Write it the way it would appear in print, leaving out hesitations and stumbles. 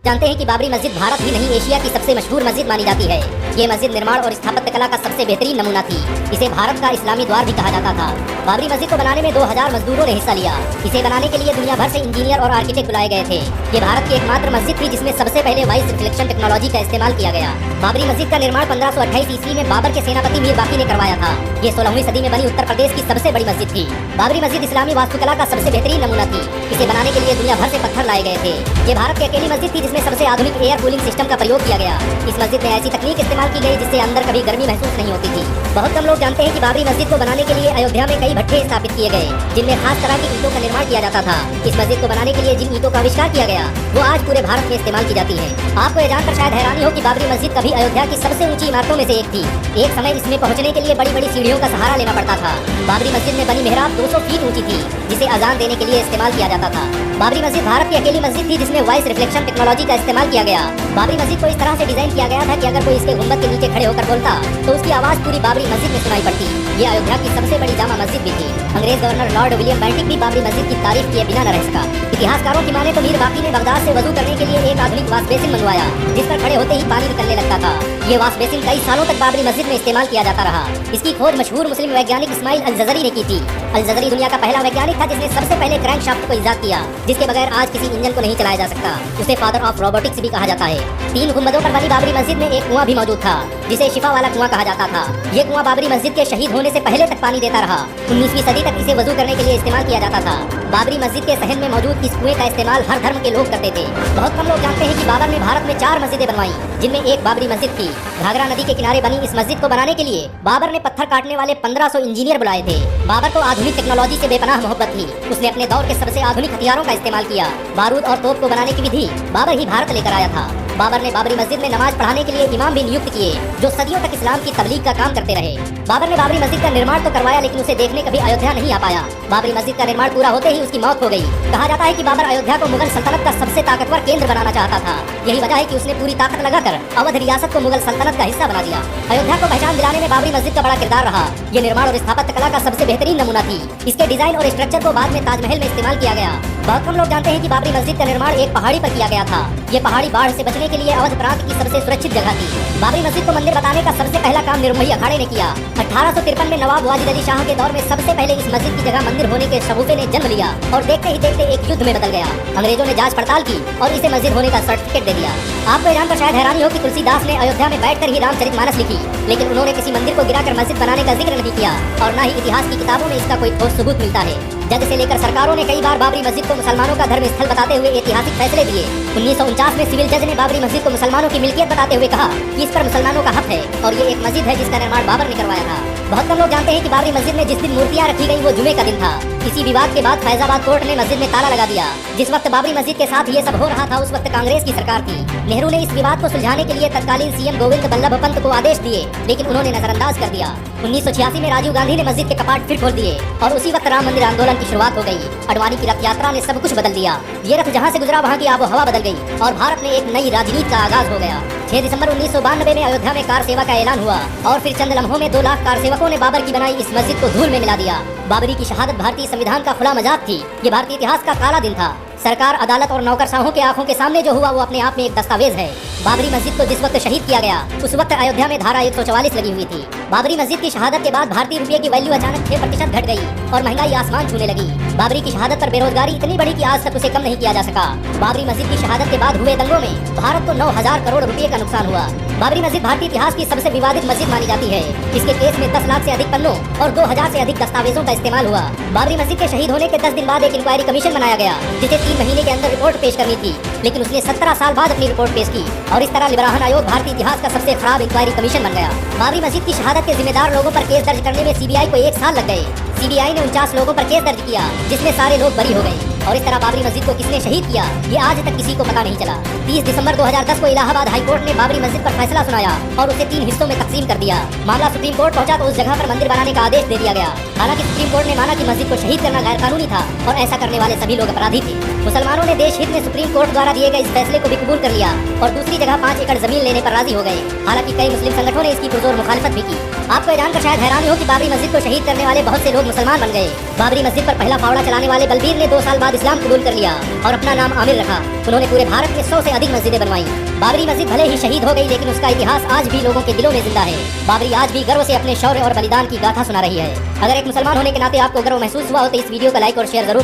जानते हैं कि बाबरी मस्जिद भारत ही नहीं एशिया की सबसे मशहूर मस्जिद मानी जाती है। ये मस्जिद निर्माण और स्थापत्य कला का सबसे बेहतरीन नमूना थी। इसे भारत का इस्लामी द्वार भी कहा जाता था। बाबरी मस्जिद को बनाने में 2000 मजदूरों ने हिस्सा लिया। इसे बनाने के लिए दुनिया भर से इंजीनियर और आर्किटेक्ट बुलाए गए थे। ये भारत की एकमात्र मस्जिद थी जिसमें सबसे पहले वॉइस रिफ्लेक्शन टेक्नोलॉजी का इस्तेमाल किया गया। बाबरी मस्जिद का निर्माण 1528 ईस्वी में बाबर के सेनापति मीर बाकी ने करवाया था। ये 16वीं सदी में बनी उत्तर प्रदेश की सबसे बड़ी मस्जिद थी। बाबरी मस्जिद इस्लामी वास्तुकला का सबसे बेहतरीन नमूना थी। इसे बनाने के लिए दुनिया भर से पत्थर लाए गए थे। ये भारत की अकेली मस्जिद थी जिसमें सबसे आधुनिक एयर कूलिंग सिस्टम का प्रयोग किया गया। इस मस्जिद में ऐसी तकनीक इस्तेमाल की गई जिससे अंदर कभी गर्मी महसूस नहीं होती थी। बहुत कम लोग जानते हैं कि बाबरी मस्जिद को बनाने के लिए अयोध्या में कई भट्ठे स्थापित किए गए जिनमें खास तरह की ईंटों का निर्माण किया जाता था। इस मस्जिद को बनाने के लिए जिन ईंटों का आविष्कार किया गया वो आज पूरे भारत में इस्तेमाल की जाती है। आपको ये जानकर शायद हैरानी हो कि बाबरी मस्जिद कभी अयोध्या की सबसे ऊंची इमारतों में से एक थी। एक समय इसमें पहुंचने के लिए बड़ी बड़ी सीढ़ियों का सहारा लेना पड़ता था। बाबरी मस्जिद में बनी मेहराब 200 फीट ऊंची थी जिसे अजान देने के लिए इस्तेमाल किया जाता था। बाबरी मस्जिद भारत की अकेली मस्जिद थी जिसमें वॉइस रिफ्लेक्शन टेक्नोलॉजी का इस्तेमाल किया गया। बाबरी मस्जिद को इस तरह से डिजाइन किया गया था कि अगर कोई इसके गुंबद के नीचे खड़े होकर बोलता तो उसकी आवाज पूरी बाबरी मस्जिद में सुनाई पड़ती। ये अयोध्या की सबसे बड़ी जामा मस्जिद भी थी। अंग्रेज गवर्नर लॉर्ड विलियम बेंटिक भी बाबरी मस्जिद की तारीफ किए बिना न रह सका। इतिहासकारों की माने तो मीर बाकी ने बगदाद से वजू करने के लिए एक आधुनिक वाश बेसिन मंगवाया जिस पर खड़े होते ही पानी निकलने लगता था। ये वाश बेसिन कई सालों तक बाबरी मस्जिद में इस्तेमाल किया जाता रहा। इसकी खोज मशहूर मुस्लिम वैज्ञानिक इस्माइल अल जज़री ने की थी। अल जज़री दुनिया का पहला वैज्ञानिक था जिसने सबसे पहले क्रैंक शाफ्ट को इजाद किया जिसके बगैर आज किसी इंजन को नहीं चलाया जा सकता। उसे फादर ऑफ रोबोटिक्स भी कहा जाता है। 3 गुंबदों पर बनी बाबरी मस्जिद में एक कुआं भी मौजूद था जिसे शिफा वाला कुआं कहा जाता था। ये कुआं बाबरी मस्जिद के शहीद होने से पहले तक पानी देता रहा। 19वीं सदी तक इसे वजू करने के लिए इस्तेमाल किया जाता था। बाबरी मस्जिद के सहन में मौजूद इस कुएं का इस्तेमाल हर धर्म के लोग करते थे। बहुत कम लोग जानते हैं कि बाबर ने भारत में 4 मस्जिदें बनवाई जिनमें एक बाबरी मस्जिद थी। घाघरा नदी के किनारे बनी इस मस्जिद को बनाने के लिए बाबर ने पत्थर काटने वाले 1500 इंजीनियर बुलाए थे। बाबर को आधुनिक टेक्नोलॉजी से बेपनाह मोहब्बत थी। उसने अपने दौर के सबसे आधुनिक हथियारों का इस्तेमाल किया। बारूद और तोप को बनाने की विधि बाबर ही भारत लेकर आया था। बाबर ने बाबरी मस्जिद में नमाज पढ़ाने के लिए इमाम भी नियुक्त किए जो सदियों तक इस्लाम की तबलीग का काम करते रहे। बाबर ने बाबरी मस्जिद का निर्माण तो करवाया लेकिन उसे देखने कभी अयोध्या नहीं आ पाया। बाबरी मस्जिद का निर्माण पूरा होते ही उसकी मौत हो गई। कहा जाता है कि बाबर अयोध्या को मुगल सल्तनत का सबसे ताकतवर केंद्र बनाना चाहता था। यही वजह है कि उसने पूरी ताकत लगाकर अवध रियासत को मुगल सल्तनत का हिस्सा बना दिया। अयोध्या को पहचान दिलाने में बाबरी मस्जिद का बड़ा किरदार रहा। ये निर्माण और स्थापत्य कला का सबसे बेहतरीन नमूना थी। इसके डिजाइन और स्ट्रक्चर को बाद में ताजमहल में इस्तेमाल किया गया। बहुत कम लोग जानते हैं कि बाबरी मस्जिद का निर्माण एक पहाड़ी पर किया गया था। ये पहाड़ी बाढ़ से बचने के लिए अवध प्रांत की सबसे सुरक्षित जगह थी। बाबरी मस्जिद को मंदिर बताने का सबसे पहला काम निर्मोही अखाड़े ने किया। 1853 में नवाब वाजिद अली शाह के दौर में सबसे पहले इस मस्जिद की जगह मंदिर होने के शगुफे ने जन्म लिया और देखते ही देखते एक युद्ध में बदल गया। अंग्रेजों ने जांच पड़ताल की और इसे मस्जिद होने का सर्टिफिकेट दे दिया। आपको ये जानकर शायद हैरानी हो कि तुलसीदास ने अयोध्या में बैठकर ही रामचरितमानस लिखी लेकिन उन्होंने किसी मंदिर को गिराकर मस्जिद बनाने का जिक्र नहीं किया और न ही इतिहास की किताबों में इसका कोई ठोस सबूत मिलता है। जज से लेकर सरकारों ने कई बार बाबरी मस्जिद को मुसलमानों का धर्म स्थल बताते हुए ऐतिहासिक फैसले दिए। 1949 में सिविल जज ने बाबरी मस्जिद को मुसलमानों की मिल्कियत बताते हुए कहा कि इस पर मुसलमानों का हक है और ये एक मस्जिद है जिसका निर्माण बाबर ने करवाया था। बहुत कम लोग जानते हैं कि बाबरी मस्जिद में जिस दिन मूर्तियां रखी गई वो जुमे का दिन था। इसी विवाद के बाद फैजाबाद कोर्ट ने मस्जिद में ताला लगा दिया। जिस वक्त बाबरी मस्जिद के साथ ये सब हो रहा था उस वक्त कांग्रेस की सरकार थी। नेहरू ने इस विवाद को सुलझाने के लिए तत्कालीन सीएम गोविंद बल्लभ पंत को आदेश दिए लेकिन उन्होंने नजरअंदाज कर दिया। 1986 में राजीव गांधी ने मस्जिद के कपाट फिर खोल दिए और उसी वक्त राम मंदिर आंदोलन की शुरुआत हो गई। अडवाणी की रथ यात्रा ने सब कुछ बदल दिया। ये रथ जहाँ से गुजरा वहाँ की आबो हवा बदल गई और भारत में एक नई राजनीति का आगाज हो गया। 6 दिसंबर 1992 में अयोध्या में कार सेवा का ऐलान हुआ और फिर चंद लम्हों में 2 लाख कार सेवकों ने बाबर की बनाई इस मस्जिद को धूल में मिला दिया। बाबरी की शहादत भारतीय संविधान का खुला मजाक थी। ये भारतीय इतिहास का काला दिन था। सरकार, अदालत और नौकरशाहों के आंखों के सामने जो हुआ वो अपने आप में एक दस्तावेज है। बाबरी मस्जिद को जिस वक्त शहीद किया गया उस वक्त अयोध्या में धारा 144 लगी हुई थी। बाबरी मस्जिद की शहादत के बाद भारतीय रुपये की वैल्यू अचानक 6% घट गई और महंगाई आसमान छूने लगी। बाबरी की शहादत पर बेरोजगारी इतनी बढ़ी कि आज तक उसे कम नहीं किया जा सका। बाबरी मस्जिद की शहादत के बाद हुए दंगों में भारत को 9000 करोड़ रुपए का नुकसान हुआ। बाबरी मस्जिद भारतीय इतिहास की सबसे विवादित मस्जिद मानी जाती है। इसके केस में 10 लाख से अधिक पन्नों और 2000 से अधिक दस्तावेजों का इस्तेमाल हुआ। बाबरी मस्जिद के शहीद होने के 10 दिन बाद एक इंक्वायरी कमीशन बनाया गया जिसे 3 महीने के अंदर रिपोर्ट पेश करनी थी लेकिन उसने 17 साल बाद अपनी रिपोर्ट पेश की और इस तरह लिबराहन आयोग भारतीय इतिहास का सबसे खराब इंक्वायरी कमीशन बन गया। बाबरी मस्जिद की शहादत के जिम्मेदार लोगों पर केस दर्ज करने में सीबीआई को 1 साल लग गए। सीबीआई ने 49 लोगों पर केस दर्ज किया जिसमें सारे लोग बरी हो गए और इस तरह बाबरी मस्जिद को किसने शहीद किया ये आज तक किसी को पता नहीं चला। 30 दिसंबर 2010 को इलाहाबाद हाई कोर्ट ने बाबरी मस्जिद पर फैसला सुनाया और उसे 3 हिस्सों में तकसीम कर दिया। मामला सुप्रीम कोर्ट पहुंचा तो उस जगह पर मंदिर बनाने का आदेश दे दिया गया। हालांकि सुप्रीम कोर्ट ने माना कि मस्जिद को शहीद करना गैर कानूनी था और ऐसा करने वाले सभी लोग अपराधी थे। मुसलमानों ने देश हित में सुप्रीम कोर्ट द्वारा दिए गए इस फैसले को भी कबूल कर लिया और दूसरी जगह 5 एकड़ जमीन लेने पर राजी हो गए। हालांकि कई मुस्लिम संगठनों ने इसकी पुरजोर मुखालिफत भी की। आपको जानकर शायद हैरानी हो कि बाबरी मस्जिद को शहीद करने वाले बहुत से लोग मुसलमान बन गए। बाबरी मस्जिद पर पहला फावड़ा चलाने वाले बलबीर ने 2 साल बाद अब इस्लाम कबूल कर लिया और अपना नाम आमिर रखा। उन्होंने पूरे भारत में 100 से अधिक मस्जिदें बनवाई। बाबरी मस्जिद भले ही शहीद हो गई, लेकिन उसका इतिहास आज भी लोगों के दिलों में जिंदा है। बाबरी आज भी गर्व से अपने शौर्य और बलिदान की गाथा सुना रही है। अगर एक मुसलमान होने के नाते आपको गर्व महसूस हुआ हो तो इस वीडियो को लाइक और शेयर जरूर